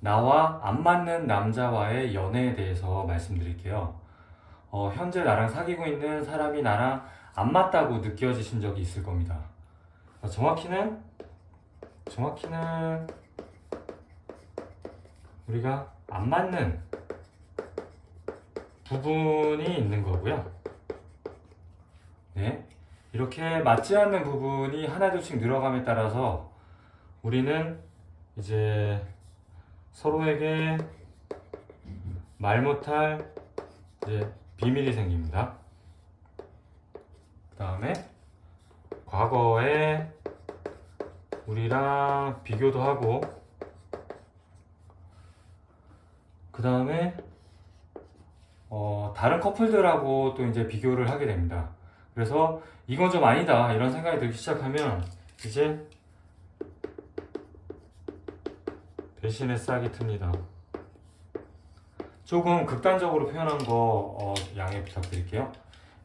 나와 안 맞는 남자와의 연애에 대해서 말씀드릴게요. 현재 나랑 사귀고 있는 사람이 나랑 안 맞다고 느껴지신 적이 있을 겁니다. 정확히는 우리가 안 맞는 부분이 있는 거고요. 네. 이렇게 맞지 않는 부분이 하나둘씩 늘어감에 따라서 우리는 이제 서로에게 말 못할 이제 비밀이 생깁니다. 그 다음에 과거에 우리랑 비교도 하고, 그 다음에 다른 커플들하고 또 이제 비교를 하게 됩니다. 그래서 이건 좀 아니다 이런 생각이 들기 시작하면 이제 배신의 싹이 틉니다. 조금 극단적으로 표현한 거 양해 부탁드릴게요.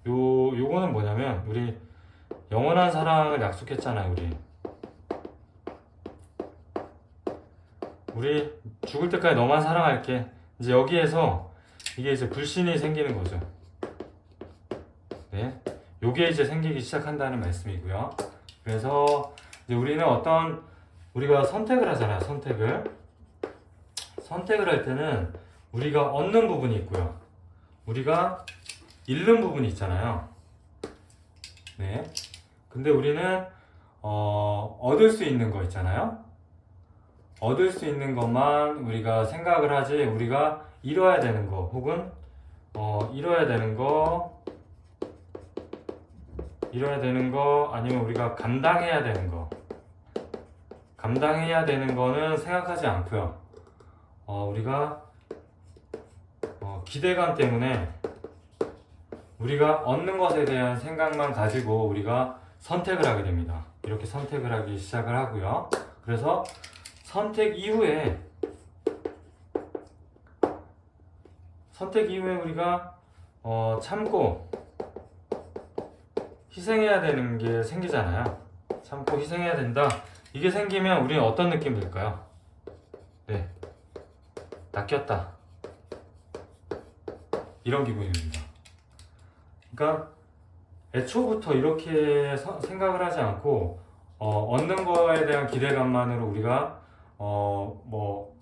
요거는 뭐냐면, 우리 영원한 사랑을 약속했잖아요. 우리 죽을 때까지 너만 사랑할게. 이제 여기에서 이게 이제 불신이 생기는 거죠. 네, 요게 이제 생기기 시작한다는 말씀이고요. 그래서 이제 우리는 우리가 선택을 하잖아요. 선택을 할 때는 우리가 얻는 부분이 있고요, 우리가 잃는 부분이 있잖아요. 네. 근데 우리는 얻을 수 있는 거 있잖아요. 얻을 수 있는 것만 우리가 생각을 하지, 우리가 잃어야 되는 거, 혹은 잃어야 되는 거, 아니면 우리가 감당해야 되는 거는 생각하지 않고요. 우리가 기대감 때문에 우리가 얻는 것에 대한 생각만 가지고 우리가 선택을 하게 됩니다. 이렇게 선택을 하기 시작을 하고요. 그래서 선택 이후에 우리가 참고 희생해야 되는 게 생기잖아요. 참고 희생해야 된다. 이게 생기면 우리는 어떤 느낌 들까요? 네, 낚였다, 이런 기분입니다. 그러니까 애초부터 이렇게 생각을 하지 않고 얻는 거에 대한 기대감만으로 우리가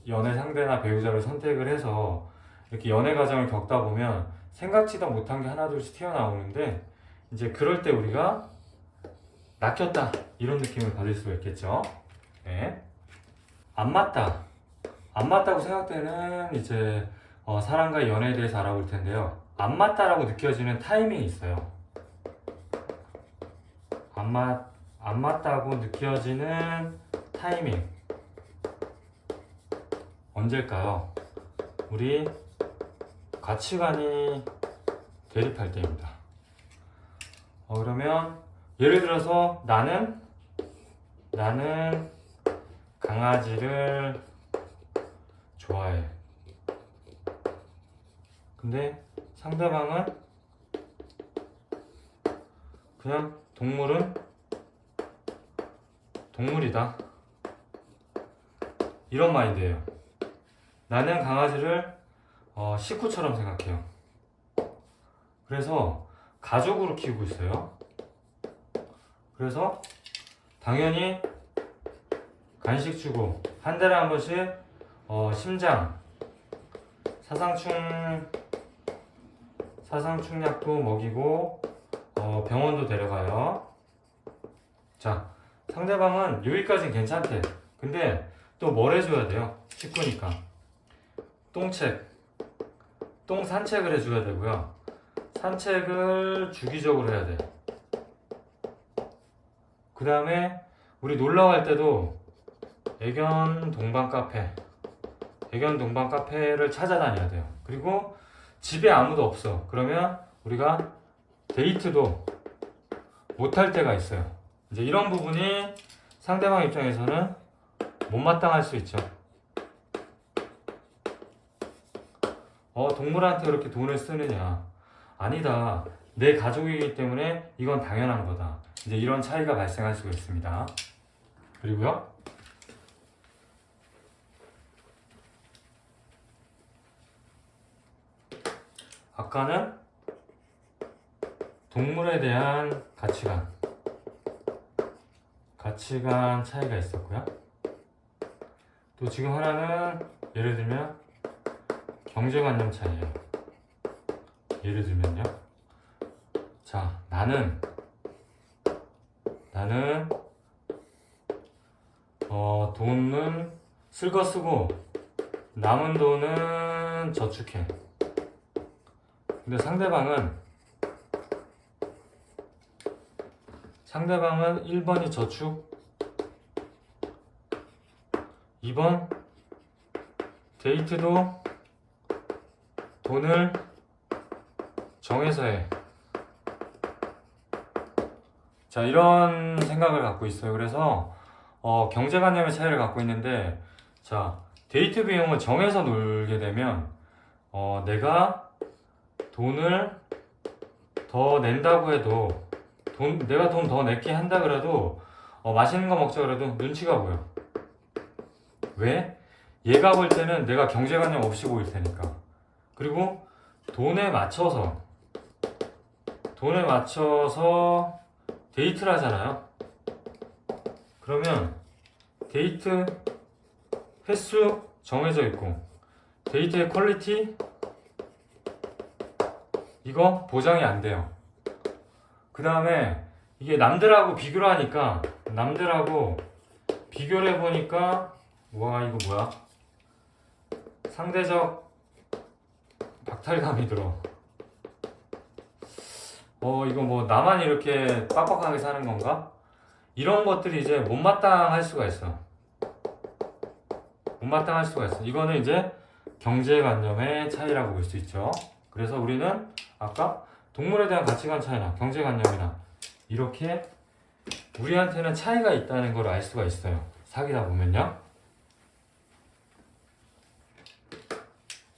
연애 상대나 배우자를 선택을 해서 이렇게 연애 과정을 겪다 보면 생각지도 못한 게 하나둘씩 튀어나오는데, 이제 그럴 때 우리가 낚였다 이런 느낌을 받을 수가 있겠죠. 네. 안 맞다고 생각되는 이제 사람과 연애에 대해서 알아볼 텐데요. 안 맞다라고 느껴지는 타이밍이 있어요. 안 맞다고 느껴지는 타이밍 언제일까요? 우리 가치관이 대립할 때입니다. 그러면 예를 들어서 나는 강아지를 좋아해. 근데 상대방은 그냥 동물이다, 이런 마인드예요. 나는 강아지를 식구처럼 생각해요. 그래서 가족으로 키우고 있어요. 그래서 당연히 간식 주고, 한 달에 한 번씩 심장, 사상충 약도 먹이고 병원도 데려가요. 자, 상대방은 여기까지는 괜찮대. 근데 또 뭘 해줘야 돼요? 식구니까 똥 산책을 해줘야 되고요. 산책을 주기적으로 해야 돼. 그 다음에 우리 놀러 갈 때도 애견 동반 카페를 찾아다녀야 돼요. 그리고 집에 아무도 없어. 그러면 우리가 데이트도 못할 때가 있어요. 이제 이런 부분이 상대방 입장에서는 못마땅할 수 있죠. 동물한테 그렇게 돈을 쓰느냐. 아니다. 내 가족이기 때문에 이건 당연한 거다. 이제 이런 차이가 발생할 수가 있습니다. 그리고요, 아까는 동물에 대한 가치관 차이가 있었고요. 또 지금 하나는 예를 들면 경제관념 차이예요. 예를 들면요. 자, 나는 돈은 쓸 거 쓰고 남은 돈은 저축해. 근데 상대방은 1번이 저축, 2번 데이트도 돈을 정해서 해. 자, 이런 생각을 갖고 있어요. 그래서 경제관념의 차이를 갖고 있는데, 자, 데이트 비용을 정해서 놀게 되면 내가 돈을 더 낸다고 해도 내가 돈 더 낼게 한다 그래도 맛있는 거 먹자 그래도 눈치가 보여. 왜? 얘가 볼 때는 내가 경제관념 없이 보일 테니까. 그리고 돈에 맞춰서 데이트를 하잖아요. 그러면 데이트 횟수 정해져 있고 데이트의 퀄리티 이거 보장이 안 돼요. 그 다음에 이게 남들하고 비교를 하니까 비교를 해보니까 와 이거 뭐야 상대적 박탈감이 들어. 이거 뭐 나만 이렇게 빡빡하게 사는 건가? 이런 것들이 이제 못마땅할 수가 있어. 이거는 이제 경제관념의 차이라고 볼 수 있죠. 그래서 우리는 아까 동물에 대한 가치관 차이나 경제관념이나 이렇게 우리한테는 차이가 있다는 걸 알 수가 있어요. 사귀다 보면요.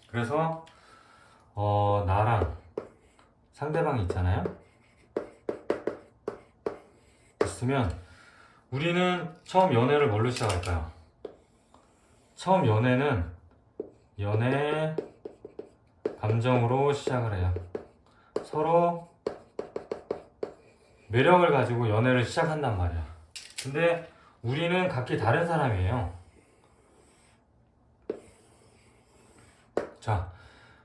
그래서 나랑 상대방이 있잖아요. 있으면 우리는 처음 연애를 뭘로 시작할까요? 처음 연애는 연애 감정으로 시작을 해요. 서로 매력을 가지고 연애를 시작한단 말이야. 근데 우리는 각기 다른 사람이에요. 자,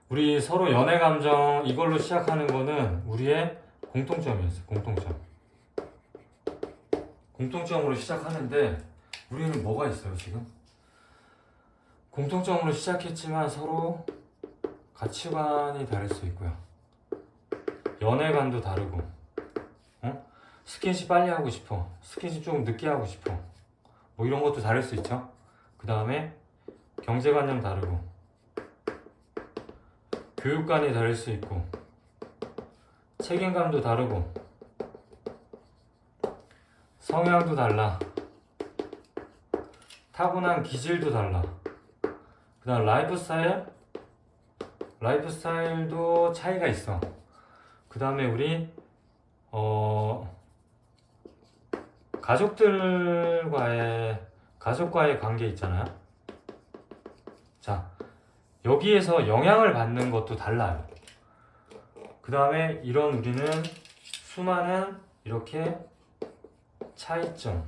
우리 서로 연애 감정 이걸로 시작하는 거는 우리의 공통점이었어요. 공통점으로 시작하는데 우리는 뭐가 있어요 지금? 공통점으로 시작했지만 서로 가치관이 다를 수 있고요. 연애관도 다르고 스킨십 빨리 하고 싶어, 스킨십 조금 늦게 하고 싶어, 뭐 이런 것도 다를 수 있죠. 그 다음에 경제관념 다르고 교육관이 다를 수 있고 책임감도 다르고 성향도 달라, 타고난 기질도 달라. 그 다음 라이프스타일도 차이가 있어. 그 다음에 우리 가족과의 관계 있잖아요. 자, 여기에서 영향을 받는 것도 달라요. 그 다음에 우리는 수많은 이렇게 차이점.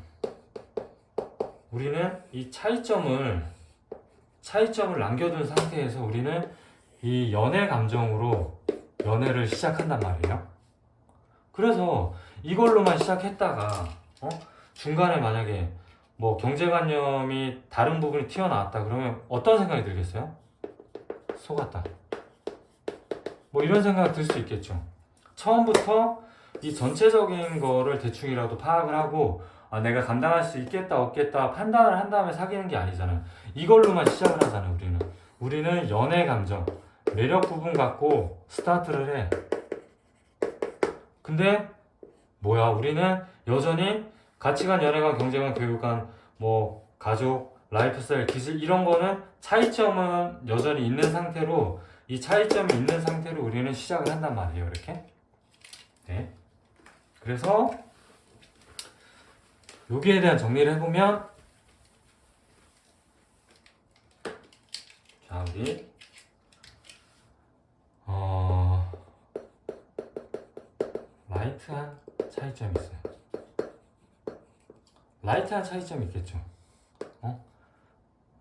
우리는 이 차이점을 남겨둔 상태에서 우리는 이 연애 감정으로 연애를 시작한단 말이에요. 그래서 이걸로만 시작했다가 중간에 만약에 뭐 경제관념이 다른 부분이 튀어나왔다 그러면 어떤 생각이 들겠어요? 속았다. 뭐 이런 생각이 들 수 있겠죠. 처음부터 이 전체적인 거를 대충이라도 파악을 하고 내가 감당할 수 있겠다 없겠다 판단을 한 다음에 사귀는 게 아니잖아요. 이걸로만 시작을 하잖아요. 우리는 연애 감정, 매력 부분 갖고 스타트를 해. 근데 뭐야, 우리는 여전히 가치관, 연애관, 경제관, 교육관, 뭐 가족, 라이프스타일, 기술 이런 거는 차이점은 여전히 있는 상태로, 이 차이점이 있는 상태로 우리는 시작을 한단 말이에요. 이렇게. 네. 그래서 여기에 대한 정리를 해보면, 자, 우리 라이트한 차이점이 있어요. 라이트한 차이점이 있겠죠.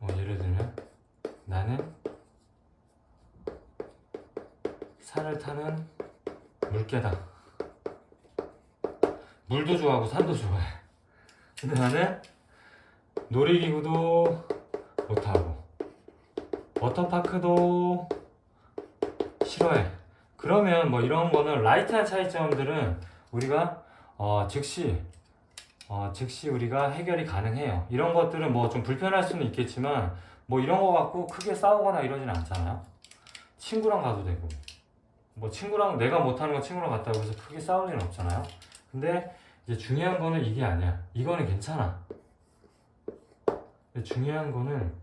예를 들면 나는 산을 타는 물개다. 물도 좋아하고 산도 좋아해. 근데 나는 놀이기구도 못하고 워터파크도 싫어해. 그러면 뭐 이런 거는 라이트한 차이점들은 우리가 즉시 우리가 해결이 가능해요. 이런 것들은 뭐 좀 불편할 수는 있겠지만 뭐 이런 거 갖고 크게 싸우거나 이러진 않잖아요. 친구랑 가도 되고 뭐 친구랑 내가 못하는 거 친구랑 갔다고 해서 크게 싸울 일은 없잖아요. 근데 이제 중요한 거는 이게 아니야. 이거는 괜찮아. 근데 중요한 거는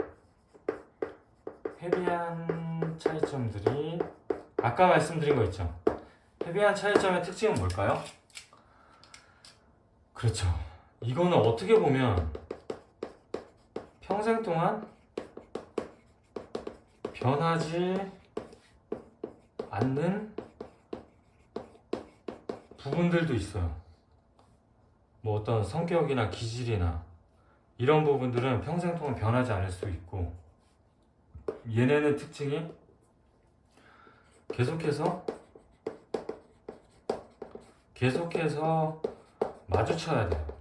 헤비한 차이점들이 아까 말씀드린 거 있죠. 헤비한 차이점의 특징은 뭘까요? 그렇죠. 이거는 어떻게 보면 평생 동안 변하지 않는 부분들도 있어요. 뭐 어떤 성격이나 기질이나 이런 부분들은 평생 동안 변하지 않을 수 있고, 얘네는 특징이 계속해서 마주쳐야 돼요.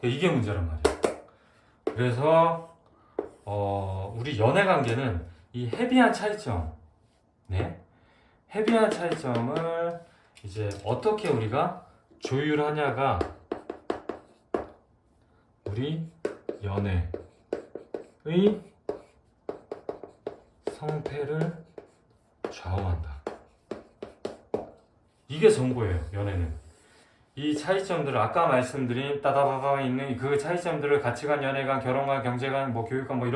이게 문제란 말이에요. 그래서 우리 연애 관계는 이 헤비한 차이점, 헤비한 차이점을 이제 어떻게 우리가 조율하냐가 우리 연애의 성패를 좌우한다. 이게 전부예요. 연애는 이 차이점들을 아까 말씀드린 따다바바에 있는 그 차이점들을 가치관, 연애관, 결혼관, 경제관, 뭐 교육관 뭐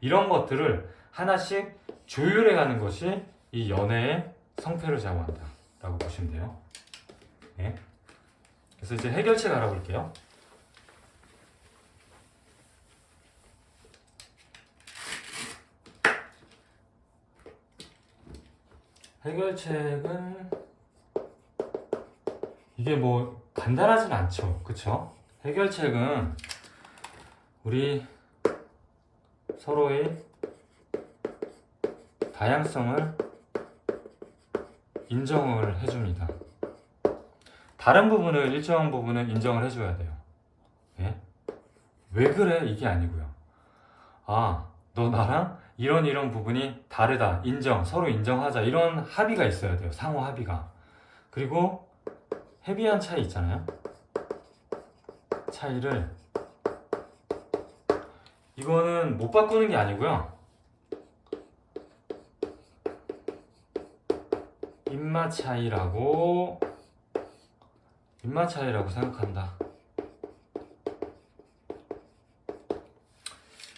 이런 것들을 하나씩 조율해가는 것이 이 연애의 성패를 좌우한다 라고 보시면 돼요. 네. 그래서 이제 해결책 알아볼게요. 해결책은 이게 뭐 간단하진 않죠. 그쵸? 해결책은 우리 서로의 다양성을 인정을 해줍니다. 다른 부분을, 일정한 부분은 인정을 해줘야 돼요. 예? 왜 그래? 이게 아니고요. 너 나랑 이런 부분이 다르다. 인정, 서로 인정하자. 이런 합의가 있어야 돼요. 상호 합의가. 그리고 헤비한 차이 있잖아요. 차이를 이거는 못 바꾸는 게 아니고요. 입맛 차이라고 생각한다.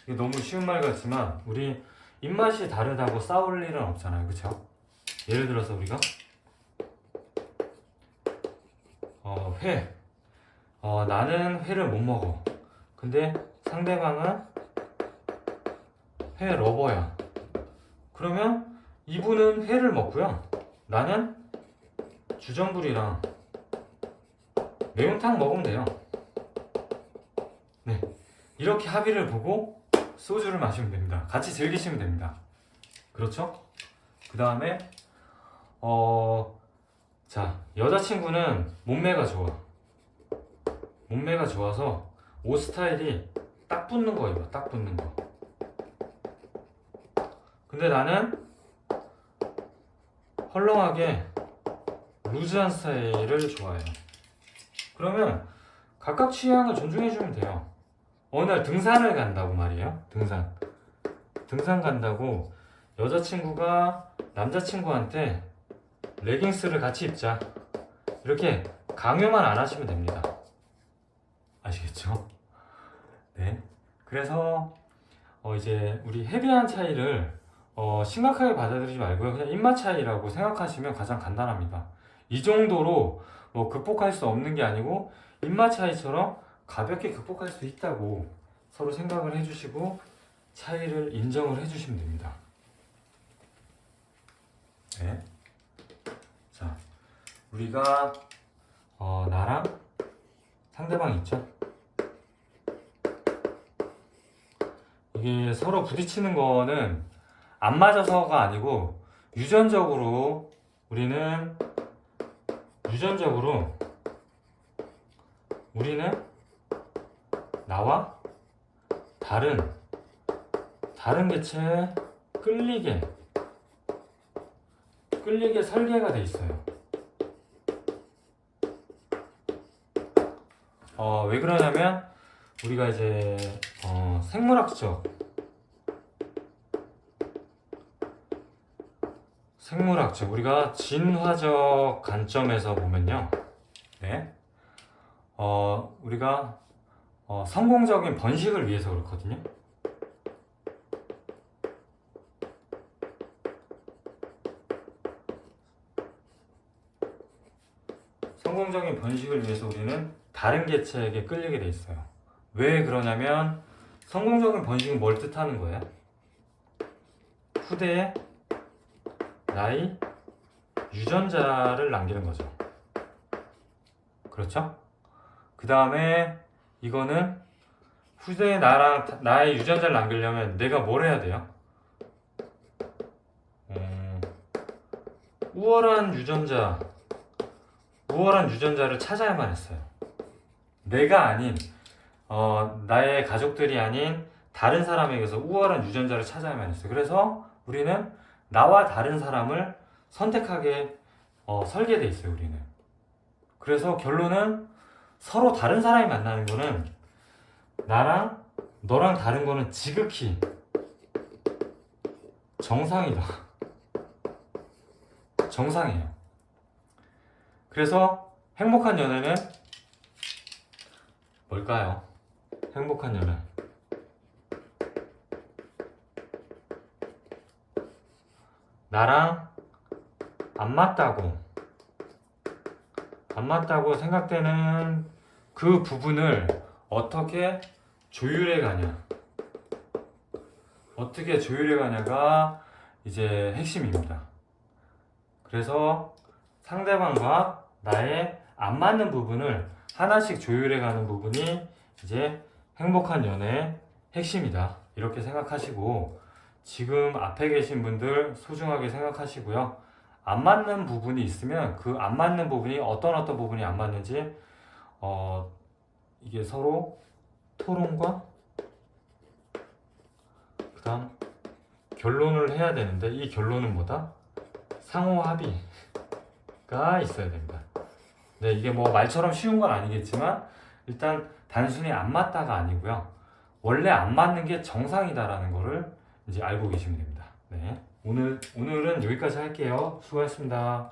이게 너무 쉬운 말 같지만 우리 입맛이 다르다고 싸울 일은 없잖아요. 그쵸? 예를 들어서 우리가 회. 나는 회를 못 먹어. 근데 상대방은 회 러버야. 그러면 이분은 회를 먹고요. 나는 주전부리랑 매운탕 먹으면 돼요. 네. 이렇게 합의를 보고 소주를 마시면 됩니다. 같이 즐기시면 됩니다. 그렇죠? 그 다음에 자, 여자친구는 몸매가 좋아서 옷 스타일이 딱 붙는 거 입어. 딱 붙는 거. 근데 나는 헐렁하게 루즈한 스타일을 좋아해요. 그러면 각각 취향을 존중해주면 돼요. 어느 날 등산을 간다고 말이에요. 등산 간다고 여자친구가 남자친구한테 레깅스를 같이 입자. 이렇게 강요만 안 하시면 됩니다. 아시겠죠? 네. 그래서 이제 우리 헤비한 차이를 심각하게 받아들이지 말고요. 그냥 입맛 차이라고 생각하시면 가장 간단합니다. 이 정도로 뭐 극복할 수 없는 게 아니고 입맛 차이처럼 가볍게 극복할 수 있다고 서로 생각을 해주시고 차이를 인정을 해주시면 됩니다. 네. 우리가 나랑 상대방 있죠? 이게 서로 부딪히는 거는 안 맞아서가 아니고 유전적으로 우리는 나와 다른 개체에 끌리게 설계가 돼 있어요. 왜 그러냐면 우리가 이제 생물학적 우리가 진화적 관점에서 보면요, 네, 우리가 성공적인 번식을 위해서 그렇거든요. 성공적인 번식을 위해서 우리는 다른 개체에게 끌리게 돼 있어요. 왜 그러냐면 성공적인 번식은 뭘 뜻하는 거예요? 후대에 나의 유전자를 남기는 거죠. 그렇죠? 그 다음에 이거는 후대에 나의 유전자를 남기려면 내가 뭘 해야 돼요? 우월한 유전자를 찾아야만 했어요. 내가 아닌 나의 가족들이 아닌 다른 사람에게서 우월한 유전자를 찾아야만 했어요. 그래서 우리는 나와 다른 사람을 선택하게 설계돼 있어요. 우리는. 그래서 결론은 서로 다른 사람이 만나는 거는 너랑 다른 거는 지극히 정상이다. 정상이에요. 그래서 행복한 연애는 뭘까요? 행복한 연애. 나랑 안 맞다고 생각되는 그 부분을 어떻게 조율해 가냐가 이제 핵심입니다. 그래서 상대방과 나의 안 맞는 부분을 하나씩 조율해 가는 부분이 이제 행복한 연애의 핵심이다. 이렇게 생각하시고, 지금 앞에 계신 분들 소중하게 생각하시고요. 안 맞는 부분이 있으면 그 안 맞는 부분이 어떤 부분이 안 맞는지 이게 서로 토론과 그 다음 결론을 해야 되는데, 이 결론은 뭐다? 상호 합의가 있어야 됩니다. 네, 이게 뭐 말처럼 쉬운 건 아니겠지만 일단 단순히 안 맞다가 아니고요, 원래 안 맞는 게 정상이다라는 거를 이제 알고 계시면 됩니다. 네, 오늘은 여기까지 할게요. 수고하셨습니다.